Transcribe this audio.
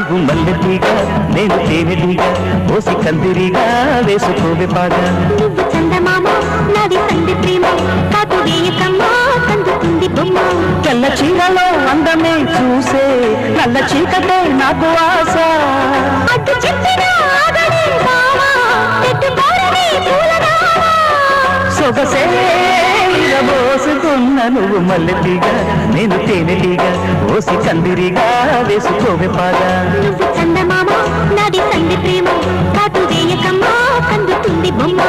నువ్వు మల్లెటీగా నేను తేనెటీగా ఓసి కందిరిగా వేసుకోవే పాగా. నువ్వు చందమామ నాది సంధి ప్రేమ కాటు వేయకమ్మా కందుతుంది బొమ్మ. తెల్ల చీరలో అందమే చూసే నల్ల చీకటే నాకు ఆశ. అడ్డు చెప్పినా ఆగడే మావా పెట్టుకోరని పూలరావా. సొగసే మోసుకున్న నువ్వు మల్లెటీగా నేను తేనెటీగా ఓసి కందిరిగా వేసుకోవే పాగా. నువ్వు చందమామ నాది సంధి ప్రేమ కాటు వేయకమ్మా కందుతుంది బొమ్మ.